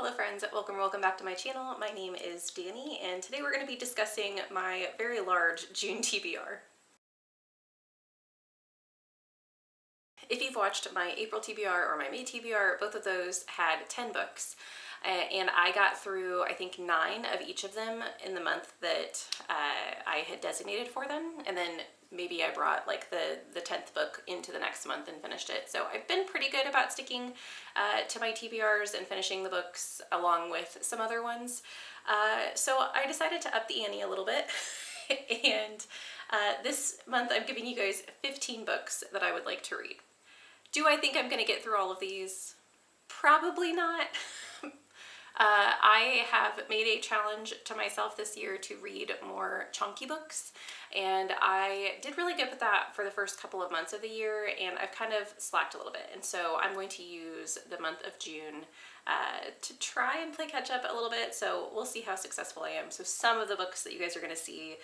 Hello friends, welcome back to my channel. My name is Danny and today we're going to be discussing my very large June TBR. If you've watched my April TBR or my May TBR, both of those had 10 books. And I got through, I think, 9 of each of them in the month that I had designated for them. And then maybe I brought like the 10th book into the next month and finished it. So I've been pretty good about sticking to my TBRs and finishing the books along with some other ones. So I decided to up the ante a little bit. And this month I'm giving you guys 15 books that I would like to read. Do I think I'm going to get through all of these? Probably not. I have made a challenge to myself this year to read more chunky books, and I did really good with that for the first couple of months of the year, and I've kind of slacked a little bit, and so I'm going to use the month of June to try and play catch up a little bit, so we'll see how successful I am. So some of the books that you guys are going to see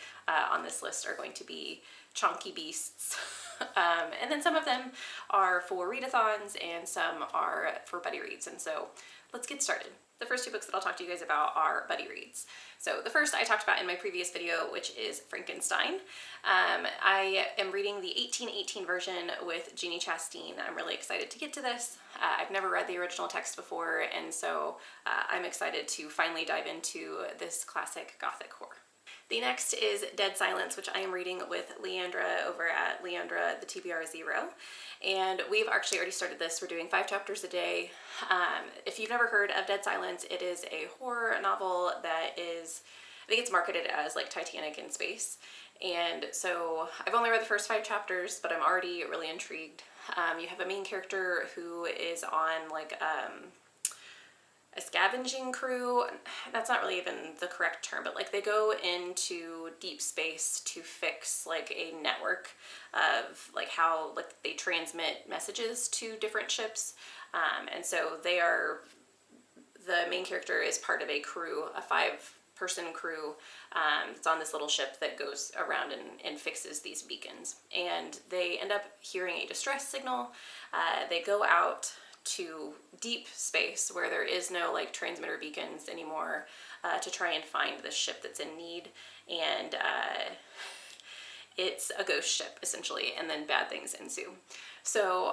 on this list are going to be chunky beasts, and then some of them are for readathons and some are for buddy reads, and so let's get started. The first 2 books that I'll talk to you guys about are buddy reads. So the first I talked about in my previous video, which is Frankenstein. I am reading the 1818 version with Jeannie Chastain. I'm really excited to get to this. I've never read the original text before, and so I'm excited to finally dive into this classic Gothic horror. The next is Dead Silence, which I am reading with Leandra over at Leandra, the TBR 0. And we've actually already started this. We're doing 5 chapters a day. If you've never heard of Dead Silence, it is a horror novel that is, I think it's marketed as like Titanic in space. And so I've only read the first 5 chapters, but I'm already really intrigued. You have a main character who is on like a scavenging crew. That's not really even the correct term, but like they go into deep space to fix like a network of like how like they transmit messages to different ships. And so the main character is part of a crew, a 5-person crew that's on this little ship that goes around and fixes these beacons. And they end up hearing a distress signal. They go out to deep space where there is no like transmitter beacons anymore to try and find this ship that's in need, and it's a ghost ship essentially, and then bad things ensue. So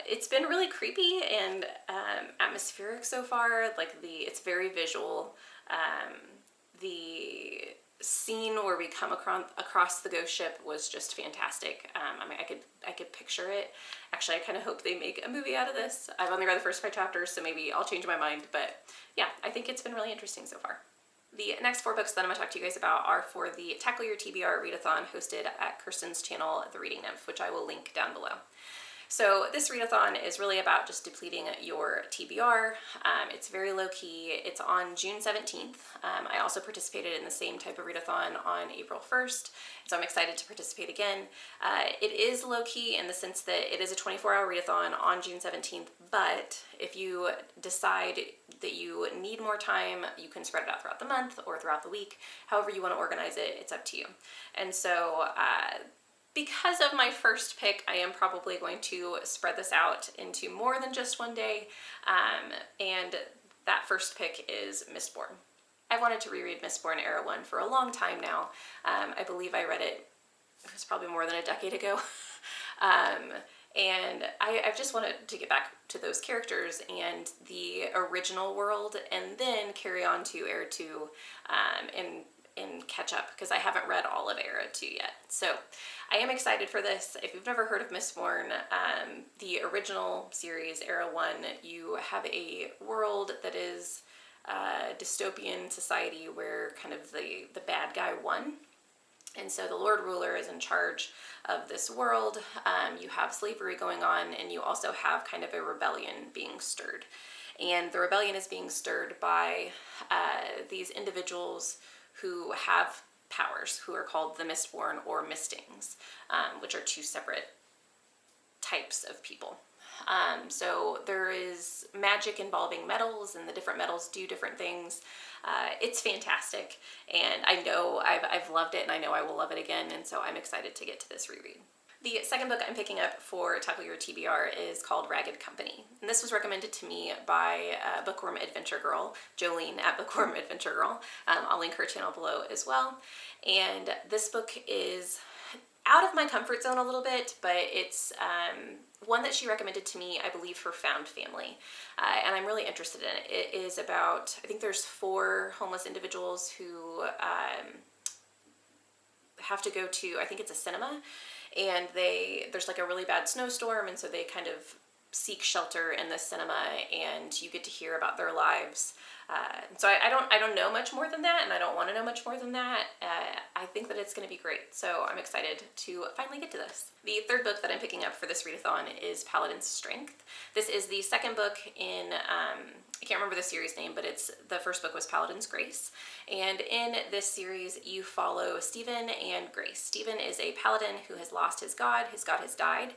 it's been really creepy and atmospheric so far. Like it's very visual. The scene where we come across the ghost ship was just fantastic. I mean, I could picture it. Actually, I kind of hope they make a movie out of this. I've only read the first 5 chapters, so maybe I'll change my mind, but yeah, I think it's been really interesting so far. The next 4 books that I'm going to talk to you guys about are for the Tackle Your TBR readathon hosted at Kirsten's channel, The Reading Nymph, which I will link down below. So this readathon is really about just depleting your TBR. It's very low-key. It's on June 17th. I also participated in the same type of readathon on April 1st, so I'm excited to participate again. It is low-key in the sense that it is a 24-hour readathon on June 17th, but if you decide that you need more time, you can spread it out throughout the month or throughout the week. However you want to organize it, it's up to you. And so because of my first pick, I am probably going to spread this out into more than just one day, and that first pick is Mistborn. I've wanted to reread Mistborn Era 1 for a long time now. I believe I read it was probably more than a decade ago, and I've just wanted to get back to those characters and the original world, and then carry on to Era 2 and catch up, because I haven't read all of Era 2 yet. So I am excited for this. If you've never heard of Mistborn, the original series, Era 1, you have a world that is a dystopian society where kind of the bad guy won. And so the Lord Ruler is in charge of this world. You have slavery going on, and you also have kind of a rebellion being stirred. And the rebellion is being stirred by these individuals who have powers, who are called the Mistborn or Mistings, which are 2 separate types of people. So there is magic involving metals, and the different metals do different things. It's fantastic, and I know I've loved it, and I know I will love it again, and so I'm excited to get to this reread. The second book I'm picking up for Tackle Your TBR is called Ragged Company. And this was recommended to me by Bookworm Adventure Girl, Jolene at Bookworm Adventure Girl. I'll link her channel below as well. And this book is out of my comfort zone a little bit, but it's one that she recommended to me, I believe, for found family. And I'm really interested in it. It is about, I think there's 4 homeless individuals who have to go to, I think it's a cinema, and there's like a really bad snowstorm, and so they kind of seek shelter in the cinema, and you get to hear about their lives. So I don't know much more than that, and I don't want to know much more than that. I think that it's going to be great, so I'm excited to finally get to this. The third book that I'm picking up for this readathon is Paladin's Strength. This is the second book in, I can't remember the series name, but the first book was Paladin's Grace. And in this series, you follow Stephen and Grace. Stephen is a paladin who has lost his god. His god has died,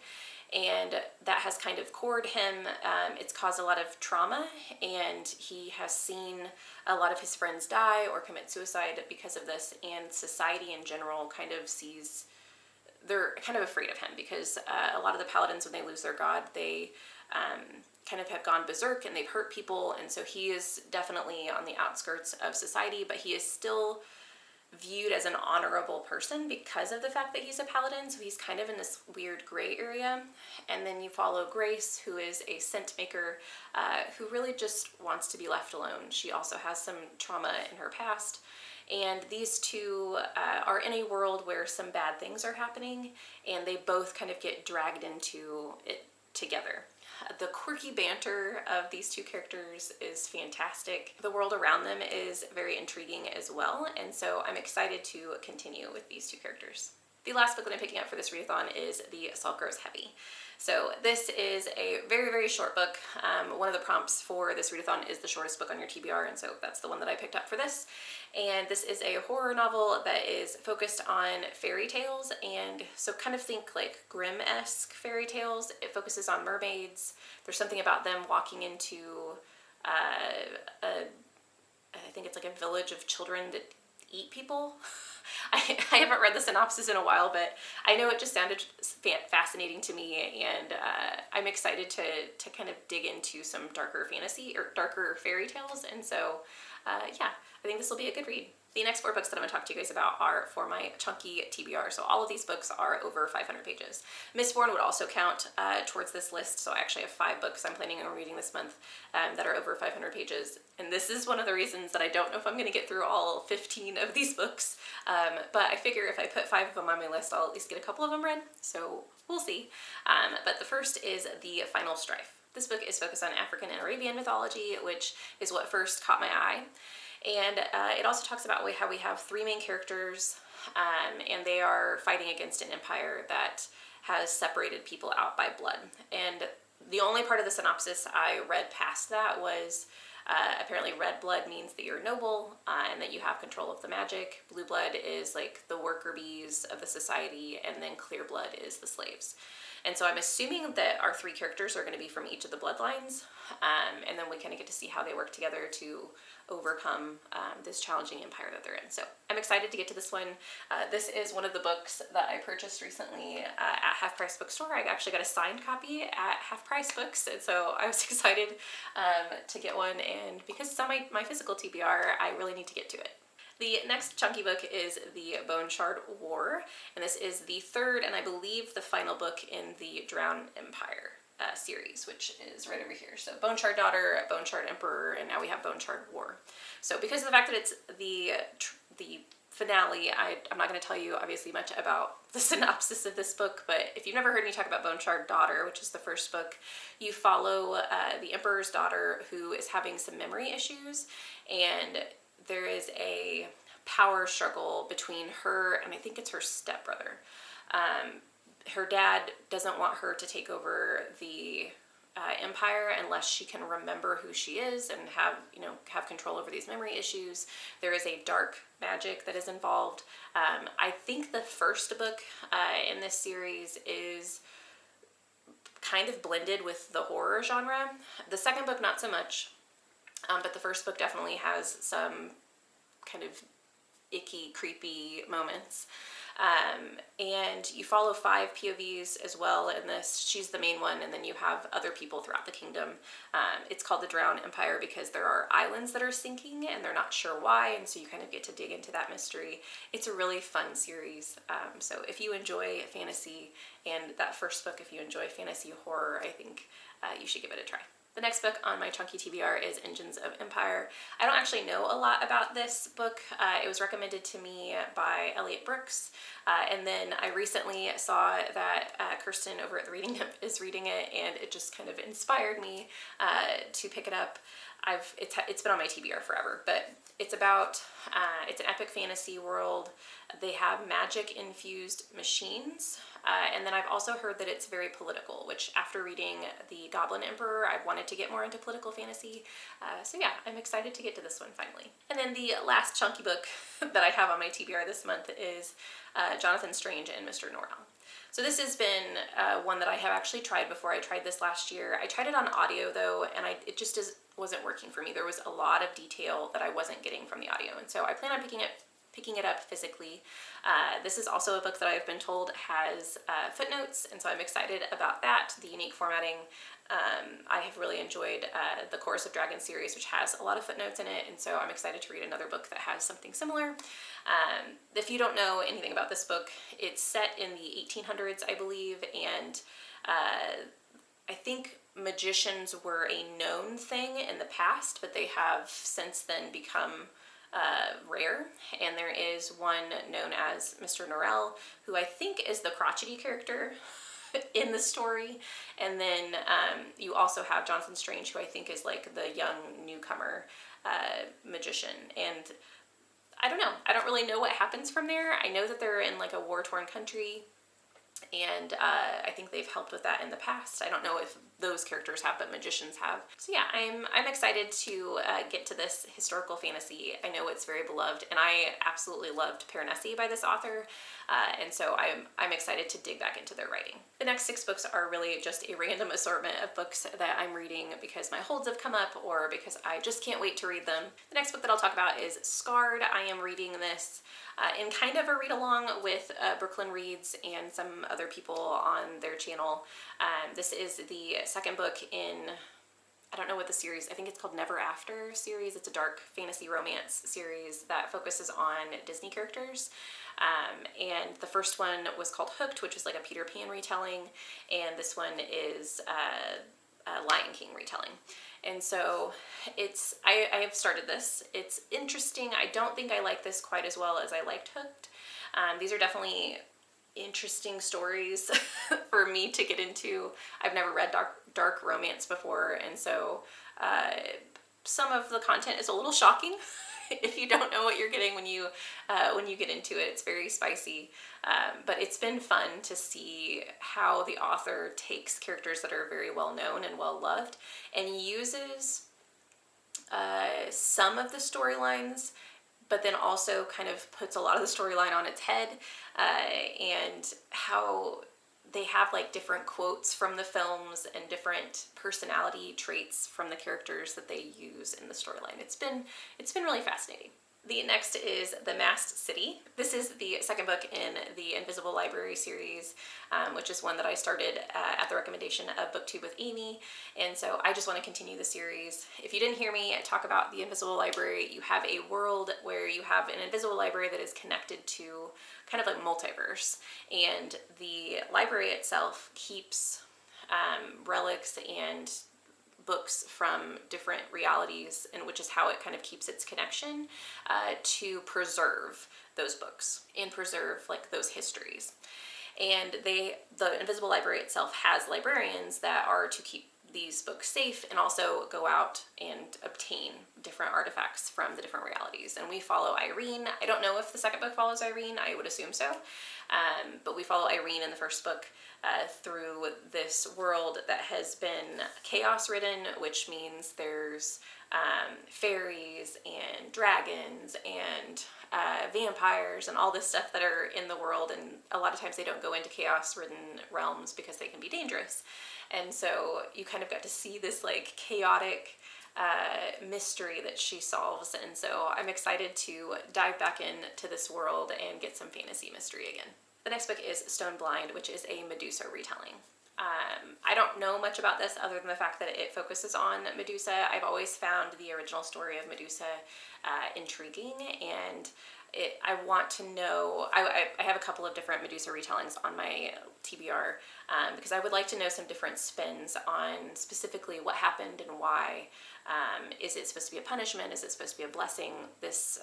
and that has kind of cored him. It's caused a lot of trauma, and he has seen a lot of his friends die or commit suicide because of this, and society in general kind of they're kind of afraid of him because a lot of the paladins, when they lose their god, they kind of have gone berserk and they've hurt people, and so he is definitely on the outskirts of society, but he is still viewed as an honorable person because of the fact that he's a paladin, so he's kind of in this weird gray area. And then you follow Grace, who is a scent maker, who really just wants to be left alone. She also has some trauma in her past, and these two are in a world where some bad things are happening, and they both kind of get dragged into it together. The quirky banter of these two characters is fantastic. The world around them is very intriguing as well, and so I'm excited to continue with these two characters. The last book that I'm picking up for this readathon is The Salt Grows Heavy. So this is a very, very short book. One of the prompts for this readathon is the shortest book on your TBR, and so that's the one that I picked up for this. And this is a horror novel that is focused on fairy tales, and so kind of think like Grimm-esque fairy tales. It focuses on mermaids. There's something about them walking into I think it's like a village of children that eat people. I haven't read the synopsis in a while, but I know it just sounded fascinating to me, and I'm excited to kind of dig into some darker fantasy or darker fairy tales, and so yeah, I think this will be a good read. The next 4 books that I'm going to talk to you guys about are for my chunky TBR, so all of these books are over 500 pages. Mistborn would also count towards this list, so I actually have 5 books I'm planning on reading this month that are over 500 pages, and this is one of the reasons that I don't know if I'm going to get through all 15 of these books, but I figure if I put 5 of them on my list, I'll at least get a couple of them read, so we'll see. But the first is The Final Strife. This book is focused on African and Arabian mythology, which is what first caught my eye. And it also talks about how we have 3 main characters, and they are fighting against an empire that has separated people out by blood. And the only part of the synopsis I read past that was apparently red blood means that you're noble and that you have control of the magic. Blue blood is like the worker bees of the society, and then clear blood is the slaves. And so I'm assuming that our 3 characters are going to be from each of the bloodlines, and then we kind of get to see how they work together to overcome this challenging empire that they're in. So I'm excited to get to this one. This is one of the books that I purchased recently at Half Price Bookstore. I actually got a signed copy at Half Price Books, and so I was excited to get one, and because it's on my physical TBR, I really need to get to it. The next chunky book is The Bone Shard War, and this is the 3rd and I believe the final book in the Drown Empire series, which is right over here. So Bone Shard Daughter, Bone Shard Emperor, and now we have Bone Shard War. So because of the fact that it's the finale, I'm not going to tell you obviously much about the synopsis of this book, but if you've never heard me talk about Bone Shard Daughter, which is the first book, you follow the Emperor's daughter who is having some memory issues, and there is a power struggle between her and I think it's her stepbrother. Her dad doesn't want her to take over the empire unless she can remember who she is and have control over these memory issues. There is a dark magic that is involved. I think the first book in this series is kind of blended with the horror genre. The second book not so much. But the first book definitely has some kind of icky, creepy moments. And you follow 5 POVs as well in this. She's the main one, and then you have other people throughout the kingdom. It's called the Drowned Empire because there are islands that are sinking and they're not sure why, and so you kind of get to dig into that mystery. It's a really fun series. So if you enjoy fantasy, and that first book, if you enjoy fantasy horror, I think you should give it a try. The next book on my chunky TBR is Engines of Empire. I don't actually know a lot about this book. It was recommended to me by Elliot Brooks, and then I recently saw that Kirsten over at the Reading Nip is reading it, and it just kind of inspired me to pick it up. It's been on my TBR forever, but it's about, it's an epic fantasy world. They have magic-infused machines, and then I've also heard that it's very political, which after reading The Goblin Emperor, I wanted to get more into political fantasy. So yeah, I'm excited to get to this one finally. And then the last chunky book that I have on my TBR this month is Jonathan Strange and Mr. Norrell. So this has been one that I have actually tried before. I tried this last year. I tried it on audio though, and it just wasn't working for me. There was a lot of detail that I wasn't getting from the audio, and so I plan on picking it up physically. This is also a book that I've been told has footnotes, and so I'm excited about that, the unique formatting. I have really enjoyed the Chorus of Dragons series, which has a lot of footnotes in it, and so I'm excited to read another book that has something similar. If you don't know anything about this book, it's set in the 1800s, I believe, and I think magicians were a known thing in the past, but they have since then become rare, and there is one known as Mr. Norrell, who I think is the crotchety character in the story, and then you also have Jonathan Strange, who I think is like the young newcomer magician, and I don't know, I don't really know what happens from there. I know that they're in like a war-torn country, and I think they've helped with that in the past. I don't know if those characters have, but magicians have. So yeah, I'm excited to get to this historical fantasy. I know it's very beloved, and I absolutely loved Piranesi by this author, and so I'm excited to dig back into their writing. The next 6 books are really just a random assortment of books that I'm reading because my holds have come up or because I just can't wait to read them. The next book that I'll talk about is Scarred. I am reading this in kind of a read-along with Brooklyn Reads and some other people on their channel. This is the second book in, I don't know what the series, I think it's called Never After series. It's a dark fantasy romance series that focuses on Disney characters. And the first one was called Hooked, which is like a Peter Pan retelling, and this one is a Lion King retelling. And so I have started this. It's interesting. I don't think I like this quite as well as I liked Hooked. These are definitely interesting stories for me to get into. I've never read dark romance before, and so some of the content is a little shocking if you don't know what you're getting when you get into it. It's very spicy, but it's been fun to see how the author takes characters that are very well known and well loved and uses some of the storylines, but then also kind of puts a lot of the storyline on its head, and how they have like different quotes from the films and different personality traits from the characters that they use in the storyline. It's been really fascinating. The next is The Masked City. This is the second book in the Invisible Library series, which is one that I started at the recommendation of BookTube with Amy, and so I just want to continue the series. If you didn't hear me talk about the Invisible Library, you have a world where you have an invisible library that is connected to kind of like multiverse, and the library itself keeps relics and books from different realities, and which is how it kind of keeps its connection to preserve those books and preserve like those histories. And the Invisible Library itself has librarians that are to keep these books safe and also go out and obtain different artifacts from the different realities. And we follow Irene. I don't know if the second book follows Irene. I would assume so. But we follow Irene in the first book through this world that has been chaos ridden, which means there's fairies and dragons and vampires and all this stuff that are in the world, and a lot of times they don't go into chaos ridden realms because they can be dangerous. And so you kind of got to see this like chaotic mystery that she solves, and so I'm excited to dive back into this world and get some fantasy mystery again. The next book is Stone Blind, which is a Medusa retelling. I don't know much about this other than the fact that it focuses on Medusa. I've always found the original story of Medusa intriguing, and I want to know. I have a couple of different Medusa retellings on my TBR because I would like to know some different spins on specifically what happened and why. Is it supposed to be a punishment? Is it supposed to be a blessing? This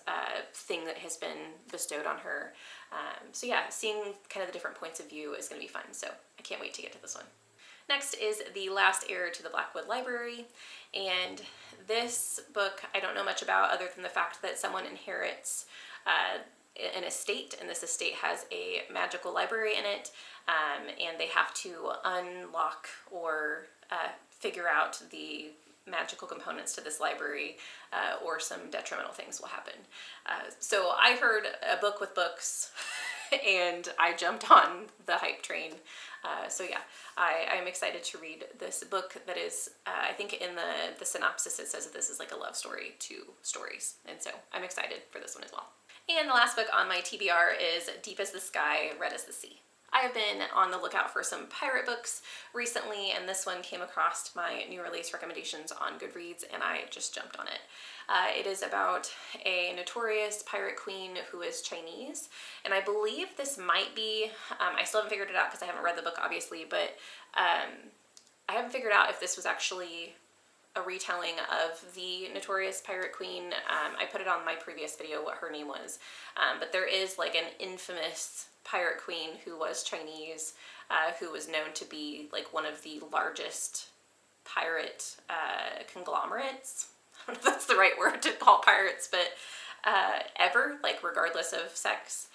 thing that has been bestowed on her. So yeah, seeing kind of the different points of view is going to be fun. So I can't wait to get to this one. Next is The Last Heir to the Blackwood Library, and this book I don't know much about other than the fact that someone inherits an estate, and this estate has a magical library in it, and they have to unlock or figure out the magical components to this library, or some detrimental things will happen. So I heard a book with books and I jumped on the hype train. So yeah, I'm excited to read this book that is, I think in the synopsis it says that this is like a love story to stories, and so I'm excited for this one as well. And the last book on my TBR is Deep as the Sky, Red as the Sea. I have been on the lookout for some pirate books recently, and this one came across my new release recommendations on Goodreads, and I just jumped on it. It is about a notorious pirate queen who is Chinese, and I believe this might be, I still haven't figured it out because I haven't read the book obviously, but I haven't figured out if this was actually a retelling of the notorious pirate queen. I put it on my previous video what her name was, but there is like an infamous pirate queen who was Chinese, who was known to be like one of the largest pirate conglomerates. I don't know if that's the right word to call pirates, but ever, like regardless of sex.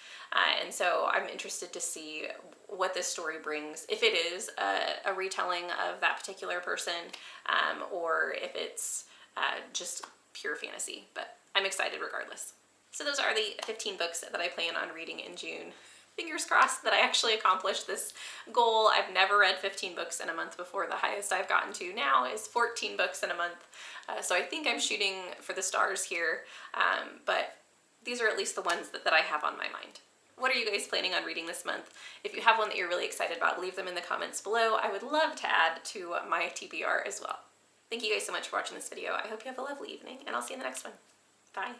And so I'm interested to see what this story brings, if it is a retelling of that particular person, or if it's just pure fantasy, but I'm excited regardless. So those are the 15 books that I plan on reading in June. Fingers crossed that I actually accomplished this goal. I've never read 15 books in a month before. The highest I've gotten to now is 14 books in a month. So I think I'm shooting for the stars here, but these are at least the ones that I have on my mind. What are you guys planning on reading this month? If you have one that you're really excited about, leave them in the comments below. I would love to add to my TBR as well. Thank you guys so much for watching this video. I hope you have a lovely evening, and I'll see you in the next one. Bye.